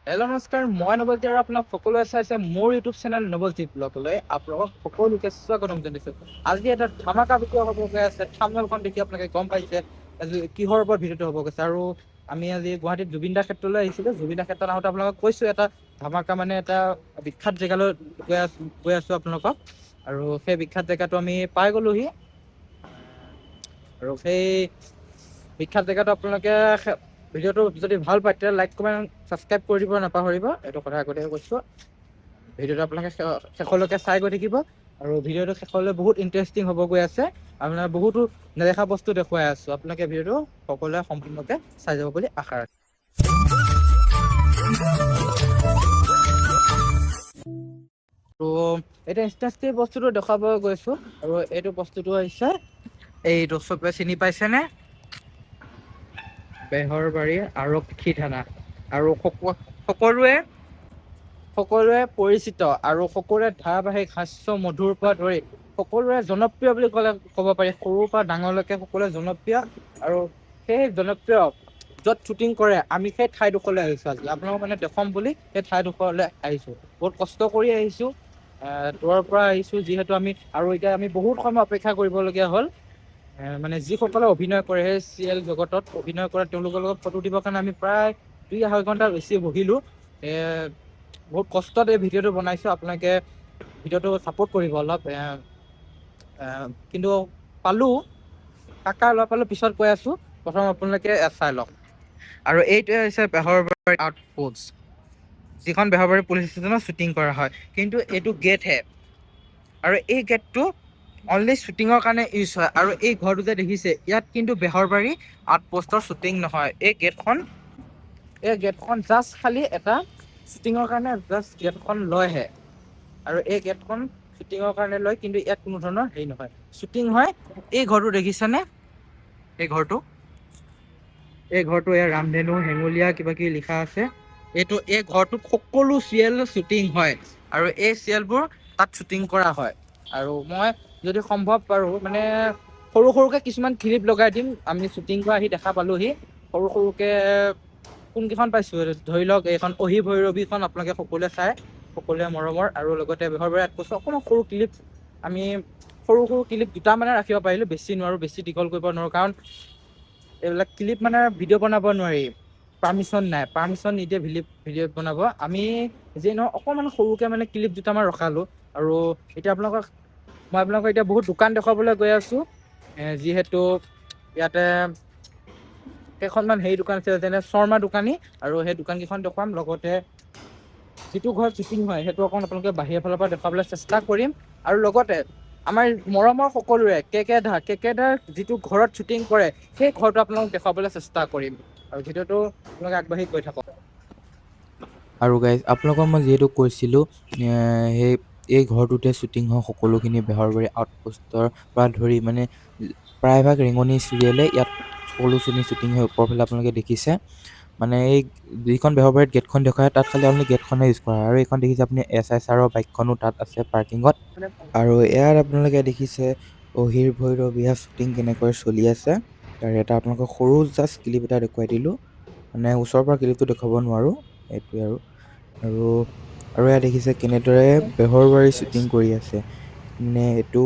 Hello' নমস্কাৰ, মই নৱজ্যোতি আৰু আপোনাক সকলোৱে চাইছে মোৰ ইউটিউব চেনেল নৱজ্যোতি ব্লগলৈ আপোনালোকক সকলোকে স্বাগতম জনাইছো। আজি এটা ধামাকা ভিডিঅ' হ'ব গৈ আছে। থাম্বনেইলখন দেখি আপোনালোকে গম পাইছে আজি কিহৰ ওপৰত ভিডিঅ'টো হ'ব গৈছে। আৰু আমি আজি গুৱাহাটীত জুবিন দাৰ ক্ষেত্ৰলৈ আহিছিলো। জুবিন দাৰ ক্ষেত্ৰত আহোঁতে আপোনালোকক কৈছো এটা ধামাকা মানে এটা বিখ্যাত জেগালৈ গৈ আছো আপোনালোকক। আৰু সেই বিখ্যাত জেগাটো আমি পাই গলোহি। আৰু সেই বিখ্যাত জেগাটো আপোনালোকে ভিডিঅ'টো যদি ভাল পায় তেতিয়া লাইক কমেণ্ট ছাবস্ক্ৰাইব কৰি দিব নাপাহৰিব। এইটো কথা আগতীয়াকৈ কৈছো। ভিডিঅ'টো আপোনালোকে শেষলৈকে চাই গৈ থাকিব। আৰু ভিডিঅ'টো শেষলৈ বহুত ইণ্টাৰেষ্টিং হ'ব গৈ আছে। আপোনাৰ বহুতো নেদেখা বস্তু দেখুৱাই আছো। আপোনালোকে ভিডিঅ'টো সকলোৱে সম্পূৰ্ণকে চাই যাব বুলি আশা ৰাখিলো। ত' এতিয়া ইণ্টাৰেষ্টিং বস্তুটো দেখাব গৈছো। আৰু এইটো বস্তুটো হৈছে এইটো চবে চিনি পাইছেনে? বেহৰবাৰী আৰক্ষী থানা। আৰু সকলোৱে পৰিচিত আৰু সকলোৰে ধাৰাবাহিক হাস্য মধুৰ পৰা ধৰি সকলোৰে জনপ্ৰিয় বুলি ক'ব পাৰি। সৰুৰ পৰা ডাঙৰলৈকে সকলোৱে জনপ্ৰিয়। আৰু সেই জনপ্ৰিয় য'ত শ্বুটিং কৰে আমি সেই ঠাইডোখৰলৈ আহিছো। আজি আপোনালোকক মানে দেখুৱাম বুলি সেই ঠাইডোখৰলৈ আহিছো। বহুত কষ্ট কৰি আহিছো। দূৰৰ পৰা আহিছো যিহেতু আৰু এতিয়া আমি বহুত সময় অপেক্ষা কৰিবলগীয়া হ'ল। মানে যিসকলে অভিনয় কৰে সেই চিৰিয়েল জগতত অভিনয় কৰে তেওঁলোকৰ লগত ফটো দিবৰ কাৰণে আমি প্ৰায় 2-2.5 ঘণ্টা বেছি বহিলো। বহুত কষ্টত এই ভিডিঅ'টো বনাইছো। আপোনালোকে ভিডিঅ'টো চাপোৰ্ট কৰিব অলপ। কিন্তু পালো কাকা লৰা পালো পিছত কৈ আছো। প্ৰথম আপোনালোকে চাই লওক। আৰু এইটোৱে হৈছে বেহৰবাৰী আউটপোষ্ট, যিখন বেহৰবাৰী পুলিচ ষ্টেচনত শ্বুটিং কৰা হয়। কিন্তু এইটো গেটহে। আৰু এই গেটটো অনলি শ্বুটিঙৰ কাৰণে ইউজ হয়। আৰু এই ঘৰটো যে দেখিছে ইয়াত কিন্তু বেহৰবাৰী আউটপোষ্টৰ শ্বুটিং নহয়। এই গেটখন জাষ্ট খালি এটা শ্বুটিঙৰ কাৰণে জাষ্ট গেটখন লৈহে। আৰু এই গেটখন শ্বুটিঙৰ কাৰণে লয়। কিন্তু ইয়াত কোনো ধৰণৰ হেৰি নহয়, শ্বুটিং হয়। এই ঘৰটো দেখিছেনে? এই ঘৰটো ৰামধেনু হেঙুলীয়া কিবা কিবি লিখা আছে। এই ঘৰটোত সকলো চিৰিয়েল শ্বুটিং হয়। আৰু এই চিৰিয়েলবোৰ তাত শ্বুটিং কৰা হয়। আৰু মই যদি সম্ভৱ পাৰো মানে সৰুকে কিছুমান ক্লিপ লগাই দিম। আমি শ্বুটিং কৰা আহি দেখা পালোহি। সৰুকে কোন কেইখন পাইছো ধৰি লওক এইখন অহিভৈৰৱীখন আপোনালোকে সকলোৱে চাই সকলোৱে মৰমৰ। আৰু লগতে বেহৰবাৰী আউটপোষ্ট অকণমান সৰু ক্লিপ আমি সৰু ক্লিপ 2টা মানে ৰাখিব পাৰিলো। বেছি নোৱাৰো, বেছি দীঘল কৰিব নোৱাৰো। কাৰণ এইবিলাক ক্লিপ মানে ভিডিঅ' বনাব নোৱাৰি, পাৰ্মিশন নাই। পাৰ্মিশন নিদিয়ে ভিডিঅ' বনাব। আমি যিয়ে নহওক অকণমান সৰুকে মানে ক্লিপ 2টামান ৰখালো। আৰু এতিয়া মই আপোনালোকক এতিয়া বহুত দোকান দেখুৱাবলৈ গৈ আছো। যিহেতু ইয়াতে কেইখনমান হেৰি দোকান আছে যেনে শৰ্মা দোকানী। আৰু সেই দোকান কেইখন দেখুৱাম। লগতে যিটো ঘৰত শ্বুটিং হয় সেইটো অকণ আপোনালোকে বাহিৰৰ ফালৰ পৰা দেখুৱাবলৈ চেষ্টা কৰিম। আৰু লগতে আমাৰ মৰমৰ সকলোৰে কেকেদাৰ যিটো ঘৰত শ্বুটিং কৰে সেই ঘৰটো আপোনালোকক দেখুৱাবলৈ চেষ্টা কৰিম। আৰু ভিডিঅ'টো আপোনালোকে আগবাঢ়ি গৈ থাকক। আৰু গাইজ আপোনালোকক মই যিহেতু কৈছিলোঁ এই ঘৰটোতে শ্বুটিং হয় সকলোখিনি বেহৰবাৰী আউটপোষ্টৰ পৰা ধৰি মানে প্ৰায়ভাগ ৰেঙনি চিৰিয়েলে ইয়াত সকলোখিনি শ্বুটিং হয়। ওপৰৰ ফালে আপোনালোকে দেখিছে মানে এই যিখন বেহৰবাৰীত গেটখন দেখুৱাই তাত খালি আপুনি গেটখনে ইউজ কৰা হয়। আৰু এইখন দেখিছে আপুনি SIৰ বাইকখনো তাত আছে পাৰ্কিঙত। আৰু ইয়াত আপোনালোকে দেখিছে অহিৰভৈৰৱীয়া শ্বুটিং কেনেকৈ চলি আছে। তাৰ এটা আপোনালোকক সৰু জাষ্ট ক্লিপ এটা দেখুৱাই দিলোঁ। মানে ওচৰৰ পৰা ক্লিপটো দেখুৱাব নোৱাৰোঁ। এইটোৱে আৰু এয়া দেখিছে কেনেদৰে বেহৰবাৰী শ্বুটিং কৰি আছে। মানে এইটো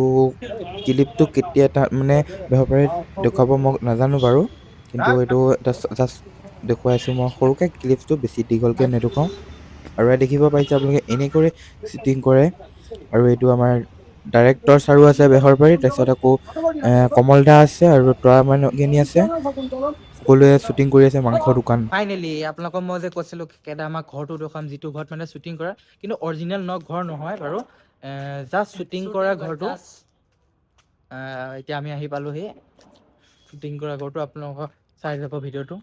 ক্লিপটো কেতিয়া মানে বেহৰবাৰীত দেখুৱাব মই নাজানো বাৰু। কিন্তু এইটো এটা জাষ্ট দেখুৱাইছো মই সৰুকে ক্লিপটো, বেছি দীঘলকে নেদেখুৱাও। আৰু ইয়াত দেখিব পাইছে আপোনালোকে এনেকৈ শ্বুটিং কৰে। আৰু এইটো আমাৰ ডাইৰেক্টৰ ছাৰো আছে বেহৰবাৰী। তাৰপিছত আকৌ কমল দা আছে আৰু তৰা মানগিনী আছে। সকলোৱে শ্বুটিং কৰি আছে মাংসৰ দোকান। ফাইনেলি আপোনালোকক মই যে কৈছিলো কেকেদা আমাৰ ঘৰটো দেখুৱাম, যিটো ঘৰত মানে শ্বুটিং কৰা কিন্তু অৰিজিনেল ঘৰ নহয় বাৰু। জাষ্ট শ্বুটিং কৰা ঘৰটো। এতিয়া আমি আহি পালোহি শ্বুটিং কৰা ঘৰটো। আপোনালোকক চাই যাব ভিডিঅ'টো।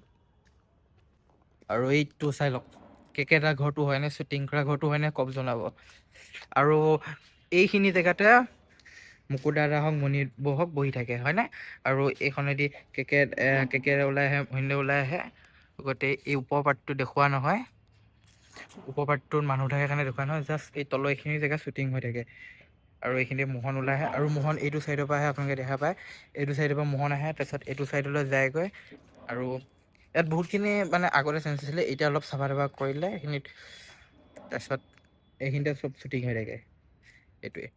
আৰু এইটো চাই লওক কেকেদাৰ ঘৰটো হয় নে শ্বুটিং কৰা ঘৰটো হয় নে কওক জনাব। আৰু এইখিনি জেগাতে মুকু দাদা হওক মণি বৌ হওক বহি থাকে হয় নে। আৰু এইখনেদি কেকে ওলাই আহে, মহিন্দ ওলাই আহে। লগতে এই ওপৰ পাৰ্টটো দেখুওৱা নহয়। ওপৰ পাৰ্টটোত মানুহ থাকে কাৰণে দেখুওৱা নহয়। জাষ্ট এই তলৰ এইখিনি জেগাত শ্বুটিং হৈ থাকে। আৰু এইখিনি মোহন ওলাই আহে। আৰু মোহন এইটো চাইডৰ পৰা আহে আপোনালোকে দেখা পায়। এইটো চাইডৰ পৰা মোহন আহে তাৰপিছত এইটো চাইডলৈ যায়গৈ। আৰু ইয়াত বহুতখিনি মানে আগতে চেঞ্জ আছিলে, এতিয়া অলপ চাফা তাফা কৰিলে এইখিনিত, তাৰপিছত এইখিনিতে চব শ্বুটিং হৈ থাকে, এইটোৱে।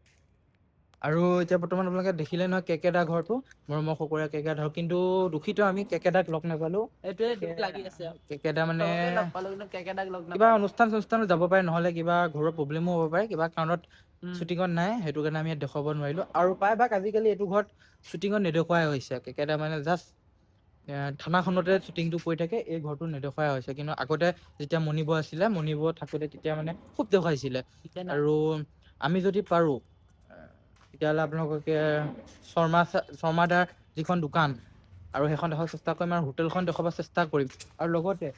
আৰু এতিয়া বৰ্তমান আপোনালোকে দেখিলে নহয় কেকেদা ঘৰটো, মৰমৰ সকুৰা কেকেদা ঘৰ, কিন্তু দুখিত আমি কেকেদাক লগ নাপালো। এইটোৱে দুখ লাগি আছে। কেকেদা মানে চবকে লগ পালো কিন্তু কেকেদাক লগ কিবা নাপালো। অনুষ্ঠান চনুষ্ঠানো যাব পাৰে, নহলে কিবা ঘৰৰ প্ৰব্লেমো হ'ব পাৰে, কিবা কাৰণত শ্বুটিঙত নাই, সেইটো কাৰণে আমি ইয়াত দেখুৱাব নোৱাৰিলো। আৰু প্ৰায়ভাগ আজিকালি এইটো ঘৰত শ্বুটিঙত নেদেখুৱাই হৈছে, কেকেদা মানে জাষ্ট থানাখনতে শ্বুটিংটো কৰি থাকে, এই ঘৰটো নেদেখুৱাই হৈছে। কিন্তু আগতে যেতিয়া মণিব আছিলে, মণিব থাকোতে তেতিয়া মানে খুব দেখুৱাইছিলে। আৰু আমি যদি পাৰো তেতিয়াহ'লে আপোনালোকে শৰ্মাদাৰ যিখন দোকান আৰু সেইখন দেখাব চেষ্টা কৰিম, আৰু হোটেলখন দেখাব চেষ্টা কৰিম। আৰু লগতে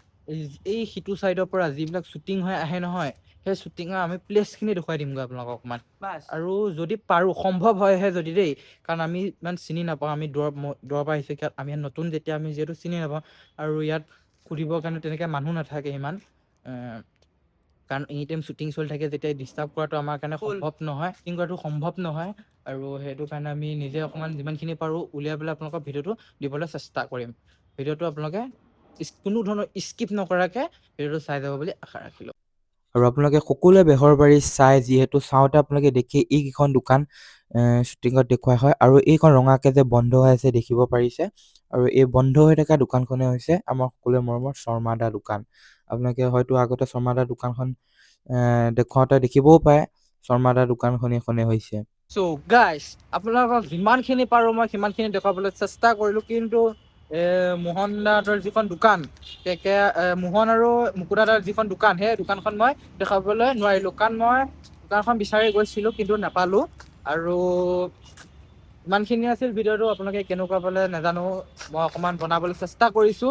এই সিটো চাইডৰ পৰা যিবিলাক শ্বুটিং হৈ আহে নহয়, সেই শ্বুটিঙৰ আমি প্লেচ খিনি দেখুৱাই দিমগৈ আপোনালোকক অকমান। আৰু যদি পাৰো, সম্ভৱ হয়হে যদি দেই, কাৰণ আমি ইমান চিনি নাপাওঁ, আমি দূৰৰ পৰা আহিছো, আমি নতুন যেতিয়া, আমি যিহেতু চিনি নাপাওঁ, আৰু ইয়াত সুধিবৰ কাৰণে তেনেকে মানুহ নাথাকে ইমান, কাৰণ এনি টাইম শ্বুটিং চলি থাকে, যেতিয়া ডিষ্টাৰ্ব কৰাটো আমাৰ কাৰণে সম্ভৱ নহয়, শ্বুটিং কৰাটো সম্ভৱ নহয়। আৰু সেইটো কাৰণে আমি নিজে অকমান যিমানখিনি পাৰো উলিয়াই পেলাই আপোনালোকৰ ভিডিঅ'টো দিবলৈ চেষ্টা কৰিম। ভিডিঅ'টো আপোনালোকে কোনো ধৰণৰ স্কিপ নকৰাকে ভিডিঅ'টো চাই যাব বুলি আশা ৰাখিলো। আৰু আপোনালোকে সকলোৱে বেহৰবাৰী চাই, যিহেতু চাওঁতে আপোনালোকে দেখি এইকেইখন দোকান শ্বুটিঙত দেখুওৱা হয়। আৰু এইখন ৰঙাকে যে বন্ধ হৈ আছে দেখিব পাৰিছে, আৰু এই বন্ধ হৈ থকা দোকানখনে হৈছে আমাৰ সকলোৱে মৰমৰ শৰ্মাদা দোকান। আপোনালোকে হয়তো আগতে শৰ্মাদা দোকানখন দেখুৱাওঁতে দেখিবও পাৰে, শৰ্মাদা দোকানখন এইখনে হৈছে। চ' গাইজ, আপোনালোকক যিমানখিনি পাৰো মই সিমানখিনি দেখুৱাবলৈ চেষ্টা কৰিলো, কিন্তু মোহন দাহঁতৰ যিখন দোকান, মোহন আৰু মুকুদাদাৰ যিখন দোকান, সেই দোকানখন মই দেখাবলৈ নোৱাৰিলো, কাৰণ মই দোকানখন বিচাৰি গৈছিলো কিন্তু নাপালো। আৰু ইমানখিনি আছিল ভিডিঅ'টো, আপোনালোকে কেনেকুৱা পালে নাজানো, মই অকমান বনাবলৈ চেষ্টা কৰিছো,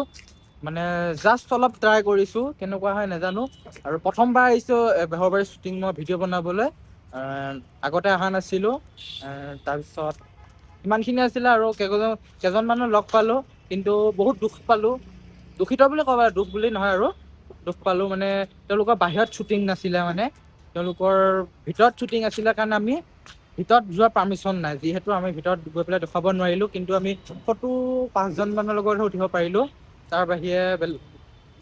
মানে জাষ্ট অলপ ট্ৰাই কৰিছো, কেনেকুৱা হয় নাজানো। আৰু প্ৰথমবাৰ আহিছো বেহৰবাৰী শ্বুটিং মই ভিডিঅ' বনাবলৈ, আগতে অহা নাছিলো। তাৰপিছত ইমানখিনি আছিলে, আৰু কেইজনমানো লগ পালো, কিন্তু বহুত দুখ পালো, দুখিত বুলি ক'ব, দুখ বুলি নহয় আৰু দুখ পালো, মানে তেওঁলোকৰ বাহিৰত শ্বুটিং নাছিলে, মানে তেওঁলোকৰ ভিতৰত শ্বুটিং আছিলে, কাৰণে আমি ভিতৰত যোৱাৰ পাৰ্মিশ্যন নাই, যিহেতু আমি ভিতৰত গৈ পেলাই দেখুৱাব নোৱাৰিলো। কিন্তু আমি ফটো 5জন মানৰ লগতহে উঠিব পাৰিলো, তাৰ বাহিৰে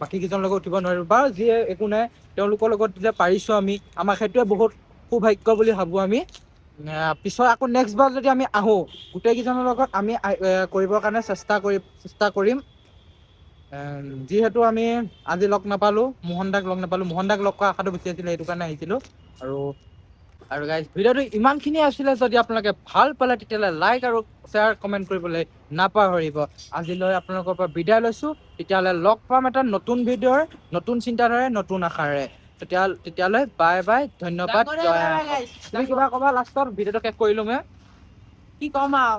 বাকী কেইজনৰ লগত উঠিব নোৱাৰিলো। বাৰু যিয়ে একো নাই, তেওঁলোকৰ লগত যেতিয়া পাৰিছো আমি, আমাৰ সেইটোৱে বহুত সৌভাগ্য বুলি ভাবো আমি। পিছত আকৌ নেক্সট বাৰ যদি আমি আহো, গোটেই কেইজনৰ লগত আমি কৰিবৰ কাৰণে চেষ্টা কৰিম। যিহেতু আমি আজি লগ নাপালো, মোহন দাক লগ নাপালো, মোহন দাক লগ কৰা আশাটো বেছি আছিলে, সেইটো কাৰণে আহিছিলো। আৰু গাইজ, ভিডিঅ'টো ইমানখিনি আছিলে, যদি আপোনালোকে ভাল পালে তেতিয়াহ'লে লাইক আৰু শ্বেয়াৰ কমেণ্ট কৰিবলৈ নাপাহৰিব। আজিলৈ আপোনালোকৰ পৰা বিদায় লৈছো, তেতিয়াহ'লে লগ পাম এটা নতুন ভিডিঅ'ৰ নতুন চিন্তাধাৰাৰে, নতুন আশাৰে। তেতিয়ালৈ বাই বাই, ধন্যবাদ, জয় আই। তুমি কিবা কবা লাষ্টত, ভিডিঅ'টো শেষ কৰিলো মই। কি কম আৰু,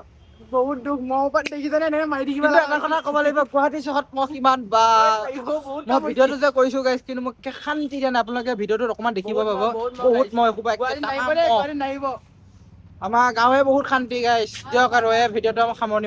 বহুত দুখ, মোৰ ওপৰত দেখিছেনে এনেকে মাৰি থাকিব কিন্তু এটা কথা ক'ব লাগিব, গুৱাহাটী চহৰত মই কিমান মই ভিডিঅ'টো যে কৰিছো গাইজ, কিন্তু মোক শান্তি দিয়া নাই। আপোনালোকে ভিডিঅ'টোত অকমান দেখিব পাব, বহুত মই আমাৰ গাঁৱে বহুত শান্তি গাইজ, দিয়ক আৰু এই ভিডিঅ'টো সামৰণি